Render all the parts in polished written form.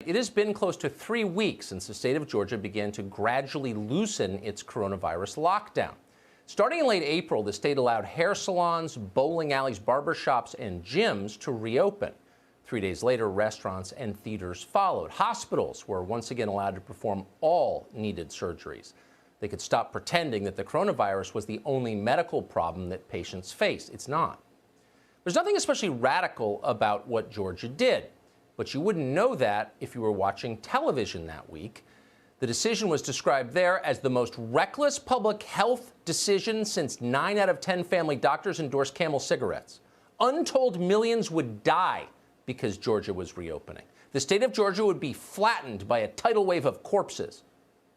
It has been close to 3 weeks since the state of Georgia began to gradually loosen its coronavirus lockdown. Starting in late April, the state allowed hair salons, bowling alleys, barbershops, and gyms to reopen. 3 days later, restaurants and theaters followed. Hospitals were once again allowed to perform all needed surgeries. They could stop pretending that the coronavirus was the only medical problem that patients face. It's not. There's nothing especially radical about what Georgia did, but you wouldn't know that if you were watching television that week. The decision was described there as the most reckless public health decision since 9 out of 10 family doctors endorsed Camel cigarettes. Untold millions would die because Georgia was reopening. The state of Georgia would be flattened by a tidal wave of corpses.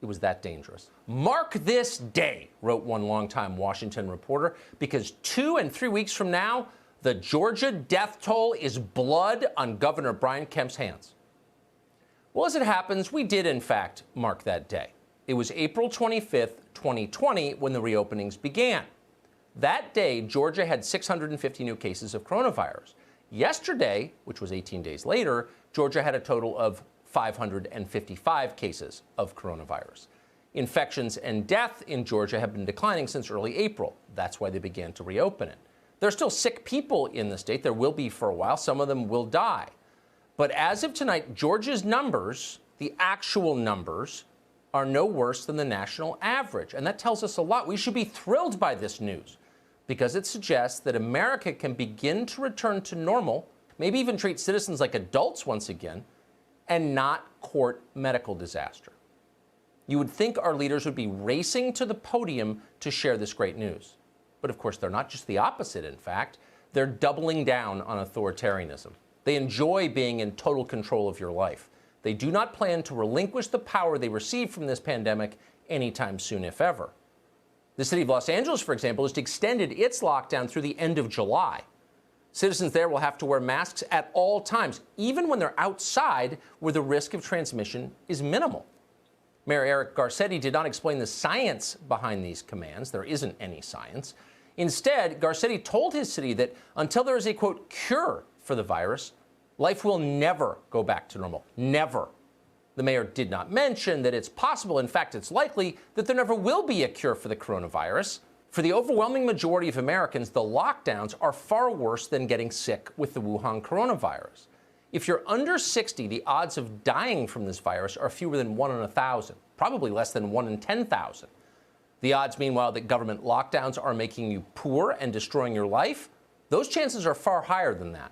It was that dangerous. Mark this day, wrote one longtime Washington reporter, because 2 and 3 weeks from now, the Georgia death toll is blood on Governor Brian Kemp's hands. Well, as it happens, we did, in fact, mark that day. It was April 25th, 2020, when the reopenings began. That day, Georgia had 650 new cases of coronavirus. Yesterday, which was 18 days later, Georgia had a total of 555 cases of coronavirus. Infections and death in Georgia have been declining since early April. That's why they began to reopen it. There are still sick people in the state. There will be for a while. Some of them will die. But as of tonight, Georgia's numbers, the actual numbers, are no worse than the national average. And that tells us a lot. We should be thrilled by this news because it suggests that America can begin to return to normal, maybe even treat citizens like adults once again, and not court medical disaster. You would think our leaders would be racing to the podium to share this great news. But of course, they're not. Just the opposite, in fact. They're doubling down on authoritarianism. They enjoy being in total control of your life. They do not plan to relinquish the power they received from this pandemic anytime soon, if ever. The city of Los Angeles, for example, has extended its lockdown through the end of July. Citizens there will have to wear masks at all times, even when they're outside where the risk of transmission is minimal. Mayor Eric Garcetti did not explain the science behind these commands. There isn't any science. Instead, Garcetti told his city that until there is a, quote, cure for the virus, life will never go back to normal. Never. The mayor did not mention that it's possible, in fact, it's likely, that there never will be a cure for the coronavirus. For the overwhelming majority of Americans, the lockdowns are far worse than getting sick with the Wuhan coronavirus. If you're under 60, the odds of dying from this virus are fewer than 1 in 1,000, probably less than 1 in 10,000. The odds, meanwhile, that government lockdowns are making you poor and destroying your life, those chances are far higher than that.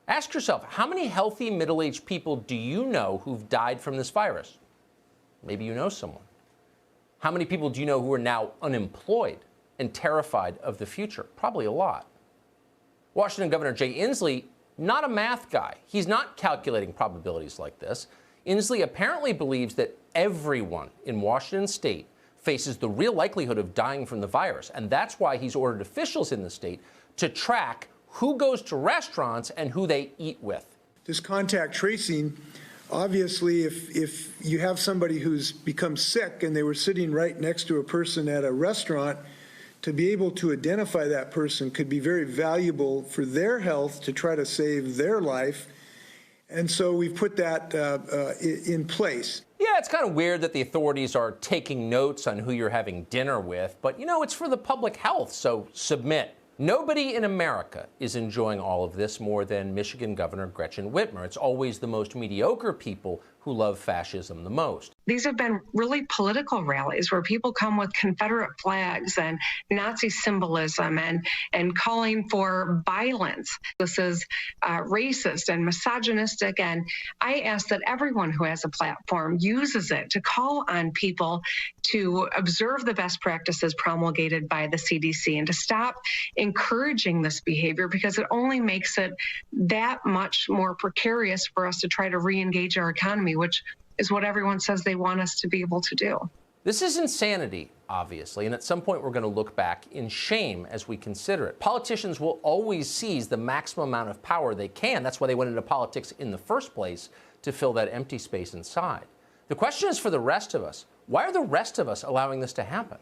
Ask yourself, how many healthy middle-aged people do you know who've died from this virus? Maybe you know someone. How many people do you know who are now unemployed and terrified of the future? Probably a lot. Washington Governor Jay Inslee, not a math guy. He's not calculating probabilities like this. Inslee apparently believes that everyone in Washington state faces the real likelihood of dying from the virus, and that's why he's ordered officials in the state to track who goes to restaurants and who they eat with. This contact tracing, obviously, if you have somebody who's become sick and they were sitting right next to a person at a restaurant, to be able to identify that person could be very valuable for their health to try to save their life. And so we've put that in place. Yeah, it's kind of weird that the authorities are taking notes on who you're having dinner with, but, you know, it's for the public health, so submit. Nobody in America is enjoying all of this more than Michigan Governor Gretchen Whitmer. It's always the most mediocre people who love fascism the most. These have been really political rallies where people come with Confederate flags and Nazi symbolism and calling for violence. This is racist and misogynistic, and I ask that everyone who has a platform uses it to call on people to observe the best practices promulgated by the CDC and to stop encouraging this behavior, because it only makes it that much more precarious for us to try to re-engage our economy, which is what everyone says they want us to be able to do. This is insanity, obviously, and at some point we're going to look back in shame as we consider it. Politicians will always seize the maximum amount of power they can. That's why they went into politics in the first place, to fill that empty space inside. The question is for the rest of us. Why are the rest of us allowing this to happen?